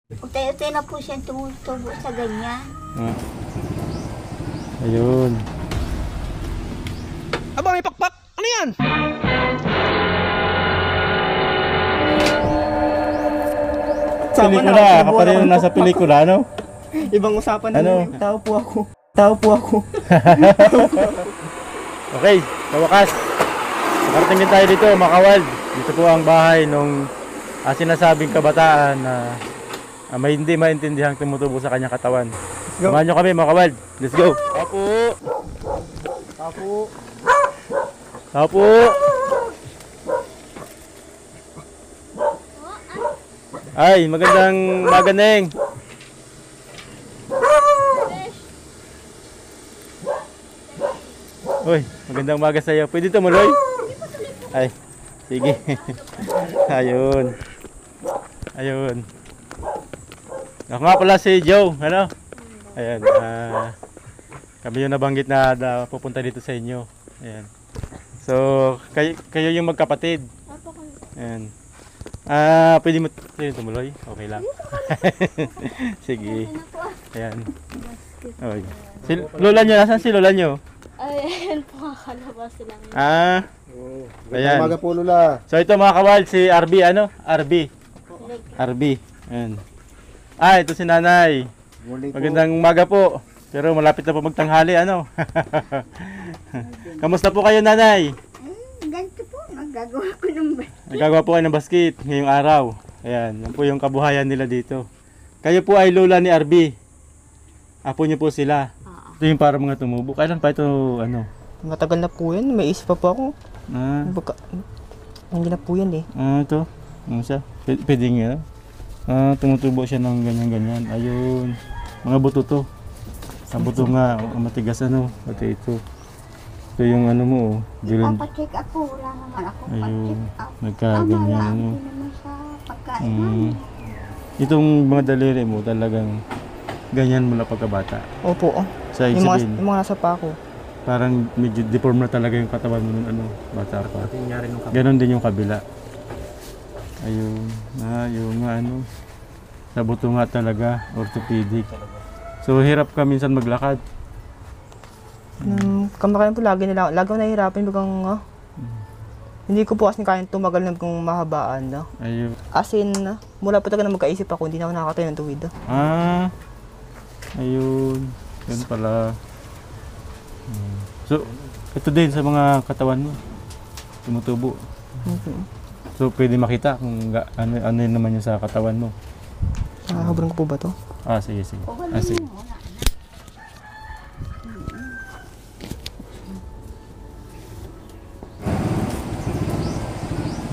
Unti-unti na po siya tumutubo sa ganyan. Ah. Ayun. Aba, may pakpak! Ano yan? Pelikula, kapatid yung nasa pelikula, ano? Ibang usapan na Ano? naman. Tao po ako. Tao po ako. Okay, sa wakas. Nakarating din tayo dito, Makawald. Dito po ang bahay nung sinasabing kabataan na may hindi maintindihan tumutubo sa kanyang katawan. Go. Samahan nyo kami, Makawald. Let's go. Tapo. Tapo. Tapo. Ay, magandang maganeng. Uy, magandang umaga sa iyo. Pwede tumuloy? Ay, sige. Ayun. Ayun. Ako nga pala si Joe, ano? Ayan, kami yung nabanggit na pupunta dito sa inyo. Ayan. So, kayo yung magkapatid. Ayan. Pwede tumuloy? Okay lang. Sige. Ayan. Okay. Si Lola nyo, nasan si Lola nyo? Ayan po, kakalabas lang. Ayan. Umaga po, Lula. So ito mga kawal, si RB, ano? RB. RB. Ayan. Ito si Nanay. Magandang umaga po. Pero malapit na po magtanghali, ano? Kamusta po kayo, Nanay? Ganito po, nagagawa ko ng Nagagawa po kayo ng basket ngayong araw. Ayan, yan po yung kabuhayan nila dito. Kayo po ay lola ni RB. Apo niyo po sila. Ito yung para mga tumubo. Kailan pa ito, ano? Matagal na po yan. May isip pa po ako. Ah, Hindi na po yan eh. ito. Ano siya? Pwede nga. Tumutubo siya ng ganyan-ganyan. Ayun. Mga buto to. Sa buto nga, matigas ano. Pati ito. Ito yung ano mo, oh. Bilin. papacheck ako. Wala naman ako Ayun. pa-check up. Nagkaganyan, ano. Hindi naman sa pagkain namin. Itong mga daliri mo talagang ganyan mula pagkabata. Opo. Sa Yung mga, sabihin, yung mga nasa pa ako. parang medyo deform na talaga yung katawan mo nung ano, bata pa. Ganon din yung kabila. Ayun, yung ano, sa buto nga talaga, orthopedic. So hirap ka minsan maglakad. Kamakain po lagi nila. Lagi ako nahihirapan bagang hindi ko po kasi kaya tumagal ng kung mahabaan. No? Ayun. As in, mula po talaga na magkaisip ako, hindi na ako nakakatayo ng tuwid. Ayun. Yun pala. So, ito din sa mga katawan mo. Tumutubo. So, pwede makita kung ano yun naman yung sa katawan mo. Nakakabrang ko po ba to? Sige. Sige.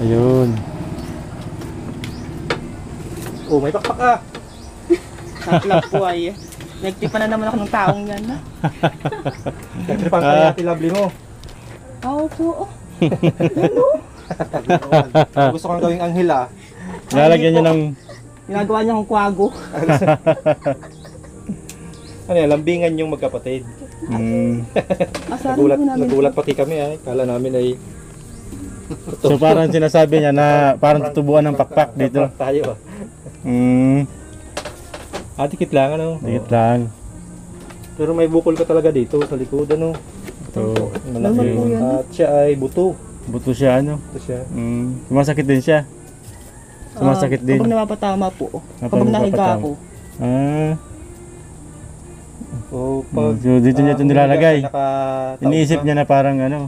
Ayun. Oh, may pakpak ka! Saklap po ay. Nagtipan na naman ako ng taong yan. Nagtripan ka Ate Lovely mo. Oo po. Gusto kong gawing anghel ah. Lalagyan niyo ng... Ginagawa niya akong kwago. Ano yan, lambingan yung magkapatid. Asarin po namin. Nagulat pati kami ay. Kala namin ay So parang sinasabi niya na parang tutubuan ng pakpak dito. tayo. Dikit lang ano. Dikit lang. Pero may bukol ka talaga dito sa likod ano. Ito. Malaki. po yan. At siya ay buto. Buto siya ano. Ito siya. Sumasakit din siya. Sumasakit din. Kapag napapatama po. Kapag Kapag nahiga napapatama. ako. So, pag So dito niya ito nilalagay. nakataob Iniisip ka, niya na parang ano.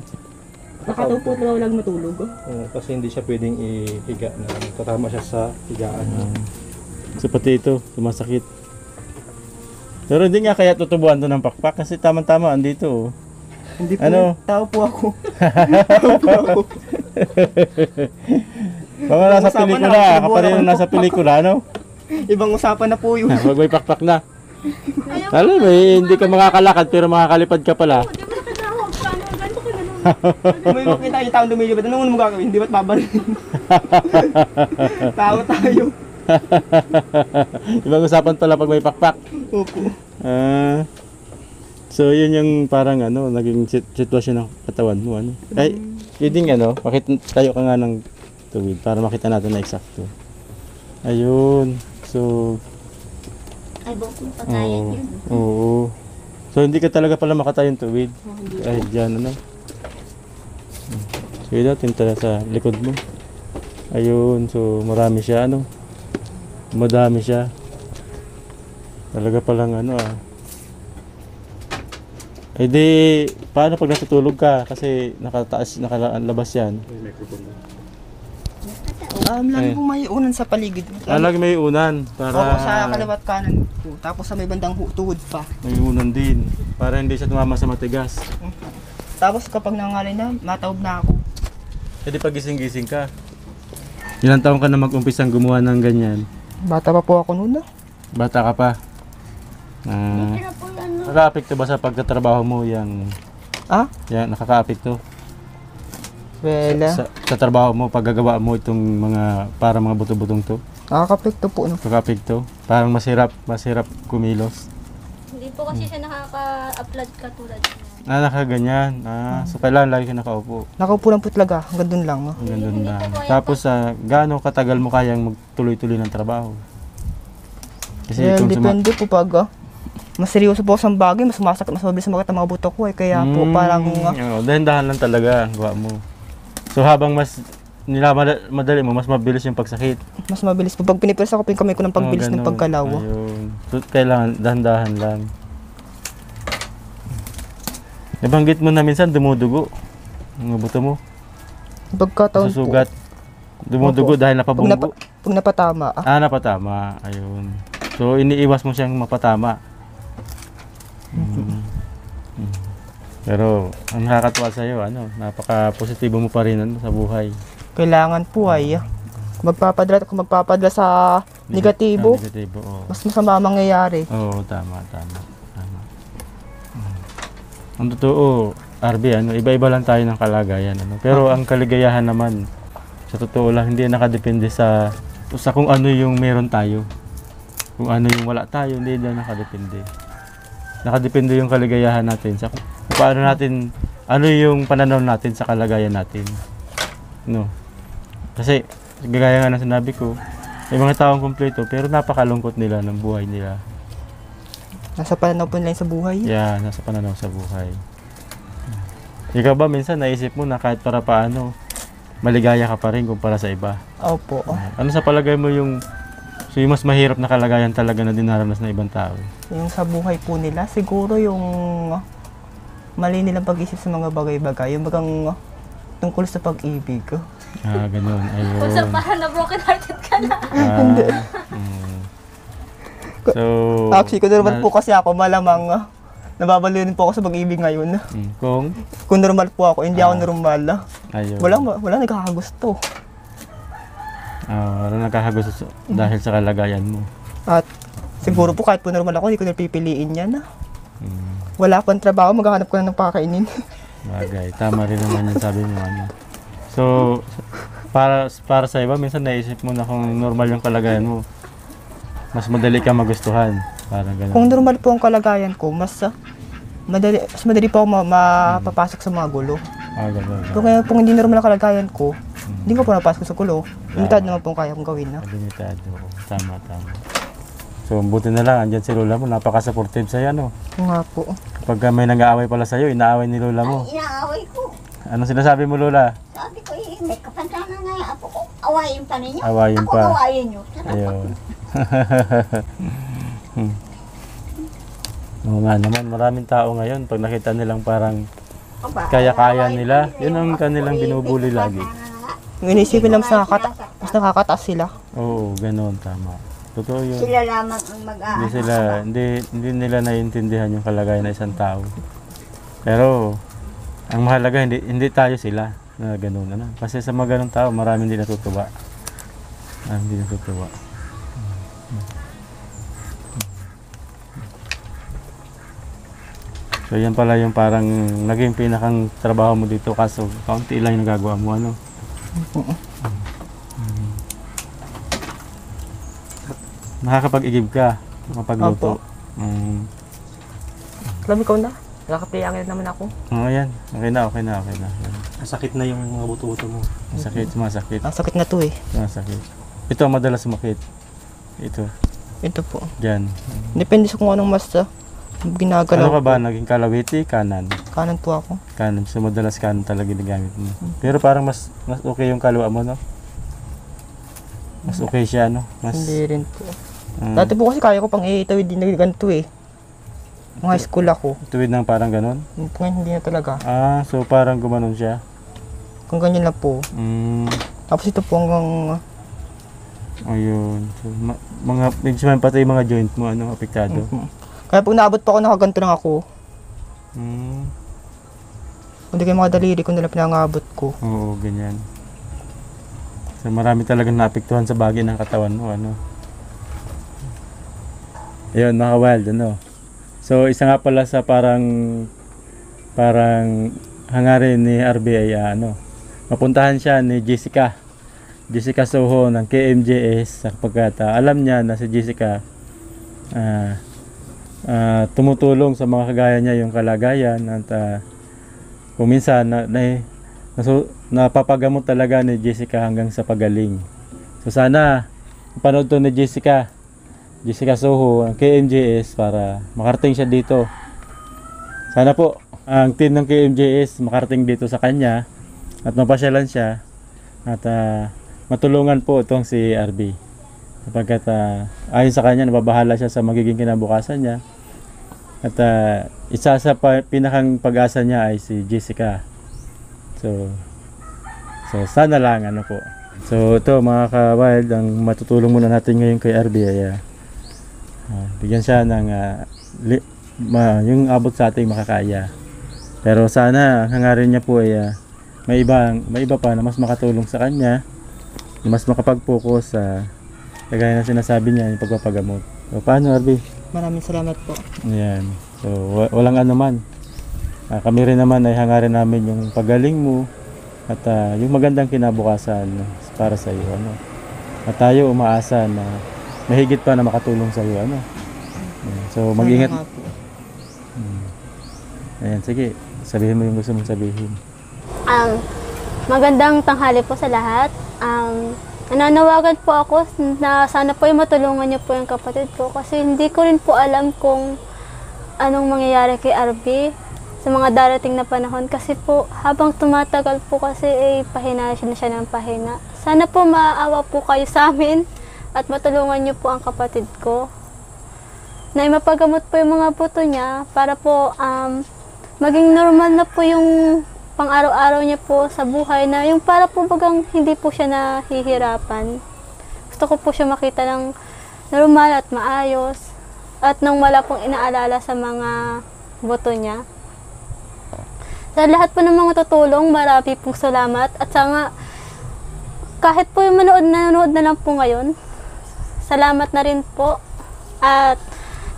Nakataupo talaga walang matulog. kasi hindi siya pwedeng ihiga na tatama siya sa higaan. So pati ito, sumasakit. Pero hindi nga kaya tutubuan to ng pakpak kasi tamang-tama andito. Oh. Hindi po. Ano? Tao po ako. Mga nasa Usapan na, pelikula, sinubukan kapatid ako yung ng nasa pelikula, no? Ibang usapan na po yun. Wag may pakpak na. Alam mo, hindi ka makakalakad pero makakalipad ka pala. May makita yung taong lumilipad. Anong mo gagawin? Hindi ba't babalin? Tao tayo. Ibang usapan pala pag may pakpak. Opo. So yun yung parang ano, naging sitwasyon ng katawan mo ano. Ay, pwedeng ano, tayo ka nga ng tuwid para makita natin na eksakto. Ayun. So Ay, bukong patayan yun. Oo. So hindi ka talaga pala makatayong tuwid. Hindi. Kahit dyan, ano? So yun natin tala sa likod mo. Ayun, so marami siya, ano? Madami siya. Talaga palang ano Eh di, paano pag natutulog ka? Kasi nakalabas yan. Lagi pong may unan sa paligid. Lagi may unan. Para Opo, sa kaliwat kanan po. Tapos sa may bandang tuhod pa. may unan din. Para hindi siya tumama sa matigas. Tapos kapag nangalay na, matawag na ako. E di pag gising-gising ka. Ilang taon ka na mag-umpisang gumawa ng ganyan? Bata pa po ako noon. Bata ka pa. Pero po yan, no? Nakaka-apekto ba sa pagtatrabaho mo yung yan, nakaka-apekto? Well, Sa trabaho mo, paggagawa mo itong mga para mga buto-butong to? nakakapekto po. No? Nakaka-apekto? Parang masirap kumilos. Hindi po kasi siya nakaka-upload katulad niya. Nakaganyan. So kailangan lagi ka nakaupo. Nakaupo lang po talaga. Hanggang dun lang. No? Hanggang doon lang. Tapos, gaano katagal mo kayang magtuloy-tuloy ng trabaho? Kasi Well, kung depende po pag mas seryoso po sa bagay, mas mabilis sumakit ang mga buto ko eh. Kaya po parang dahan-dahan lang talaga ang gawa mo. So habang mas madali mo, mas mabilis yung pagsakit. mas mabilis po. Pag pinipresa ko po yung kamay ko ng pagbilis ng Ganun. pagkalaw. Ayun. So, kailangan dahan-dahan lang. Nabanggit mo na minsan dumudugo. Ang buto mo. Pagkataon po. Susugat. Dumudugo dahil napabunggo. Pag napatama. Napatama. Ayun. So iniiwas mo siyang mapatama. Pero ang nakakatuwa sa iyo, napaka-positibo mo pa rin sa buhay. Kailangan po ay kung magpapadala sa negatibo, Negatibo, oo. mas masama ang mangyayari. Oo, tama. Ang totoo, RB, iba-iba lang tayo ng kalagayan. Pero ang kaligayahan naman, sa totoo lang, hindi nakadepende sa kung ano yung meron tayo. Kung ano yung wala tayo, hindi na nakadepende. Nakadepende yung kaligayahan natin sa kung paano natin, ano yung pananaw natin sa kalagayan natin. No? Kasi, gaya nga ng sinabi ko, may mga taong kumpleto pero napakalungkot nila ng buhay nila. Nasa pananaw po nila sa buhay. Yeah, nasa pananaw sa buhay. Ikaw ba minsan naisip mo na kahit para paano, maligaya ka pa rin kumpara sa iba? Opo. Ano sa palagay mo yung mas mahirap na kalagayan talaga na dinaranas ng ibang tao? Yung sa buhay po nila, siguro yung mali nilang pag-isip sa mga bagay-bagay. Yung bagang tungkol sa pag-ibig. Ganun. Ayun. Kung sa parang na broken hearted ka na. So, Actually, kung normal po kasi ako, malamang nababaliw din po ako sa pag-ibig ngayon. Kung normal po ako, hindi ako normal. Ayun. Wala nagkakagusto. Wala nagkakagusto dahil sa kalagayan mo. At siguro po kahit po normal ako, hindi ko napipiliin yan. Wala pang trabaho, maghahanap ko na ng pakainin. Bagay, tama rin naman yung sabi mo. So, para sa iba, minsan naisip mo na kung normal yung kalagayan mo, mas madali ka magustuhan. Parang ganun. Kung normal po ang kalagayan ko, mas madali po ako mapapasok sa mga gulo. Ganun. Kung ngayon pong hindi normal ang kalagayan ko, hindi ko po napasok sa gulo. Limitado naman po kaya kong gawin. Limitado. Tama. So, buti na lang, andyan si Lola mo, napaka-supportive sa'yo, Nga po. Kapag may nag-aaway pala sa'yo, inaaway ni Lola mo. Ay, inaaway ko. Ano sinasabi mo, Lola? Sabi ko, may kapansanan nga ako ko. Awayin pa ninyo. Awayin ako pa. awayin nyo. Ayun. Oo nga naman, maraming tao ngayon, pag nakita nilang parang kaya-kaya nila, yun ang kanilang binubuli lagi. Yung inisipin lang mas nakakataas sila. Oo, ganoon, tama. Totoo yun. Sila lamang ang mag-aano. Hindi nila naiintindihan yung kalagayan ng isang tao. Pero, ang mahalaga, hindi tayo sila na ganoon. Kasi sa mga ganong tao, maraming hindi natutuwa. So, yan pala yung parang naging pinakang trabaho mo dito, kaso kaunti lang yung nagagawa mo, Nakakapag-igib ka, makapagluto. Alam ikaw na, nakakapiyangin naman ako. Oo, yan. Okay na. Masakit na yung mga buto-buto mo. Sumasakit. Ang sakit na to eh. Sumasakit. Ito ang madalas sumakit. Ito. Ito po. Diyan. Depende sa kung anong mas ginagalaw. Ano ka ba? Naging kalawiti? Kanan? Kanan po ako. Kanan. So madalas kanan talaga ginagamit mo. Pero parang mas okay yung kaliwa mo, no? Mas okay siya, no? Mas... Hindi rin po. Mm. Dati po kasi kaya ko pang itawid din na ganito eh. Nung high school ako. Tuwid ng parang ganon? Ngayon hindi na talaga. Ah, so parang gumanon siya? Kung ganyan na po. Mm. Tapos ito po hanggang... Ayun. So, mga, minsan pati yung mga joint mo, ano, apektado. Kaya pag naabot pa ako, nakaganto lang ako. Mm. Hindi kayo mga daliri ko nila pinangabot ko. Oo, ganyan. So marami talagang naapektuhan sa bagay ng katawan mo, ano. Ayun, mga wild, ano. So isa nga pala sa parang hangarin ni RB ay ano, mapuntahan siya ni Jessica Soho ng KMJS sapagkat alam niya na si Jessica tumutulong sa mga kagaya niya yung kalagayan at kung minsan napapagamot talaga ni Jessica hanggang sa pagaling. So sana mapanood to ni Jessica Soho ang KMJS para makarating siya dito. Sana po ang team ng KMJS makarating dito sa kanya at mapasyalan siya at matulungan po itong si RB sapagkat ayon sa kanya nababahala siya sa magiging kinabukasan niya at isa sa pinakang pag-asa niya ay si Jessica. So sana lang ano po. So ito mga ka-wild, ang matutulong muna natin ngayon kay RB ay bigyan siya ng yung abot sa ating makakaya. Pero sana hangarin niya po ay may iba pa na mas makatulong sa kanya, mas makapag-focus sa kagaya na sinasabi niya yung pagpapagamot. So paano RB? Maraming salamat po. Ayan. So walang anuman. Kami rin naman ay hangarin namin yung pagaling mo at yung magandang kinabukasan para sa iyo, ano. At tayo umaasa na mahigit pa na makatulong sa iyo, ano. Ayan. So mag-ingat. Ayan, sige. Sabihin mo yung gusto mong sabihin. Magandang tanghali po sa lahat. Nananawagan po ako na sana po matulungan niyo po yung kapatid ko kasi hindi ko rin po alam kung anong mangyayari kay RB sa mga darating na panahon kasi po habang tumatagal po kasi pahina siya ng pahina. Sana po maawa po kayo sa amin at matulungan niyo po ang kapatid ko na mapagamot po yung mga buto niya para po maging normal na po yung pang-araw-araw niya po sa buhay na yung para po bagang hindi po siya nahihirapan. Gusto ko po siya makita ng normal at maayos at nang wala pong inaalala sa mga buto niya. Sa lahat po ng mga tutulong, marami pong salamat at sana kahit po yung nanonood na lang po ngayon, salamat na rin po at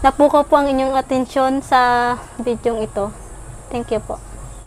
napukaw po ang inyong atensyon sa bidyong ito. Thank you po.